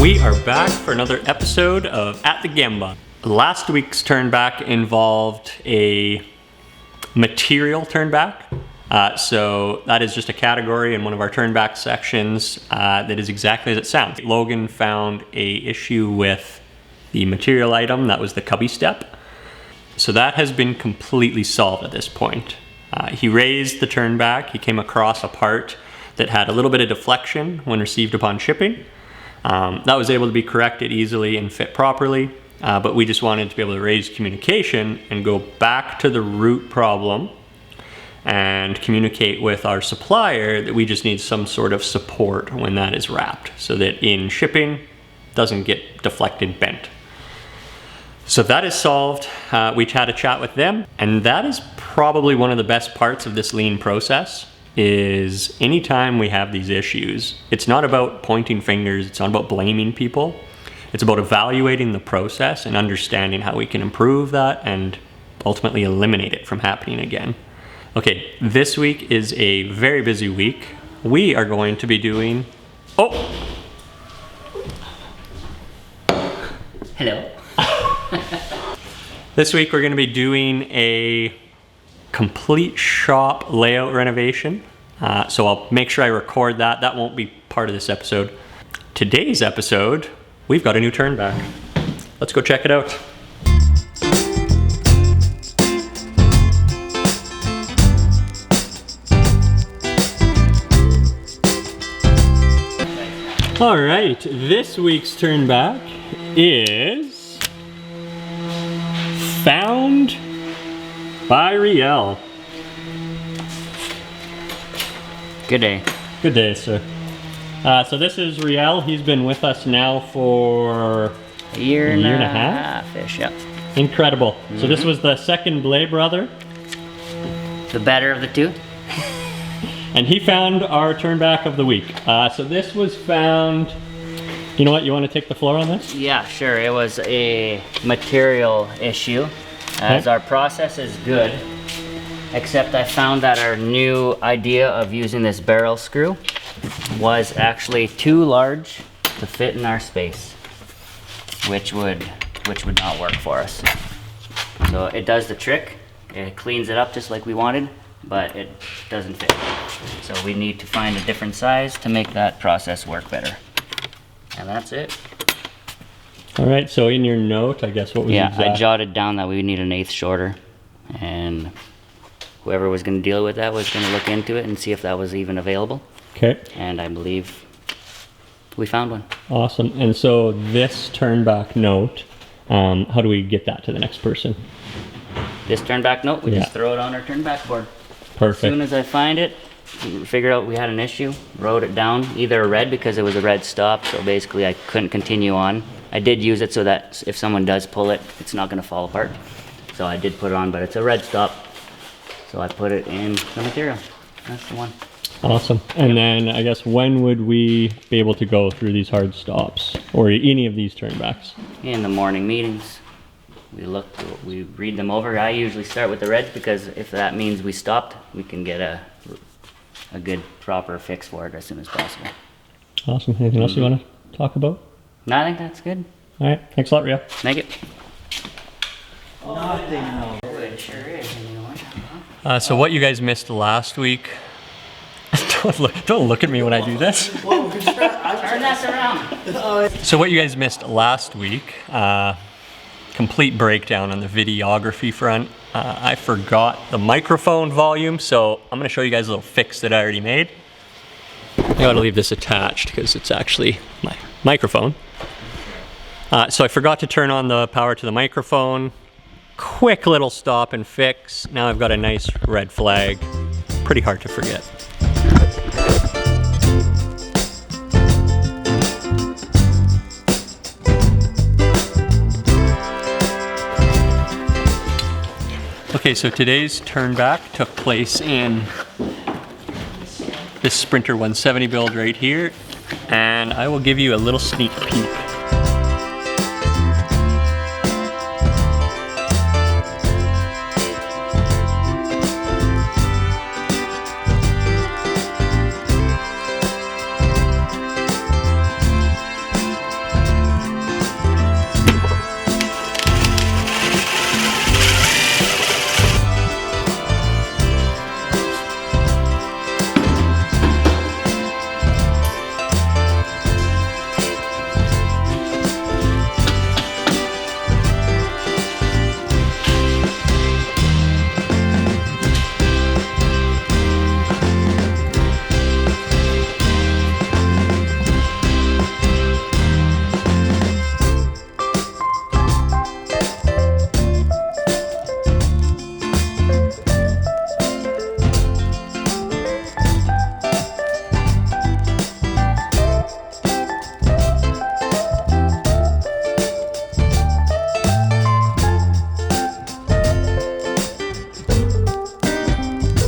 We are back for another episode of At the Gemba. Last week's turn back involved a material turn back. So that is just a category in one of our turn back sections that is exactly as it sounds. Logan found a issue with the material item, that was the cubby step. So that has been completely solved at this point. He raised the turn back, he came across a part that had a little bit of deflection when received upon shipping. That was able to be corrected easily and fit properly, but we just wanted to be able to raise communication and go back to the root problem and communicate with our supplier that we just need some sort of support when that is wrapped so that in shipping doesn't get deflected, bent. So that is solved. We had a chat with them, and that is probably one of the best parts of this lean process. Is anytime we have these issues, it's not about pointing fingers, it's not about blaming people. It's about evaluating the process and understanding how we can improve that and ultimately eliminate it from happening again. Okay, this week is a very busy week. We are going to be doing... Oh! Hello. This week we're going to be doing a complete shop layout renovation. So I'll make sure I record that. That won't be part of this episode. Today's episode, we've got a new turn back. Let's go check it out. All right, this week's turn back is found by Réal. Good day. Good day, sir. So this is Réal. He's been with us now for a year and a half-ish, yep. Incredible. So this was the second Blay brother. The better of the two. And he found our turn back of the week. So this was found, you know what, you want to take the floor on this? Yeah, sure. It was a material issue, as our process is good, except I found that our new idea of using this barrel screw was actually too large to fit in our space, which would not work for us. So it does the trick. It cleans it up just like we wanted, but it doesn't fit. So we need to find a different size to make that process work better. And that's it. All right, so in your note, I guess, what was Yeah, I jotted down that we need an 1/8 shorter, and whoever was going to deal with that was going to look into it and see if that was even available. Okay. And I believe we found one. Awesome. And so this turn back note, how do we get that to the next person? This turn back note, we just throw it on our turn back board. Perfect. As soon as I find it, figured out we had an issue, wrote it down, either a red because it was a red stop, so basically I couldn't continue on. I did use it so that if someone does pull it, it's not going to fall apart. So I did put it on, but it's a red stop. So I put it in the material. That's the one. Awesome. And then I guess when would we be able to go through these hard stops or any of these turnbacks? In the morning meetings, we read them over. I usually start with the reds because if that means we stopped, we can get a good proper fix for it as soon as possible. Awesome. Anything else you want to talk about? No, I think that's good. All right. Thanks a lot, Réal. Make it. Nothing, no. It sure is. So what you guys missed last week, don't look at me when I do this. Turn that around. So what you guys missed last week, complete breakdown on the videography front. I forgot the microphone volume, so I'm gonna show you guys a little fix that I already made. I gotta leave this attached because it's actually my microphone. So I forgot to turn on the power to the microphone. Quick little stop and fix. Now I've got a nice red flag. Pretty hard to forget. Okay, so today's turn back took place in this Sprinter 170 build right here, and I will give you a little sneak peek.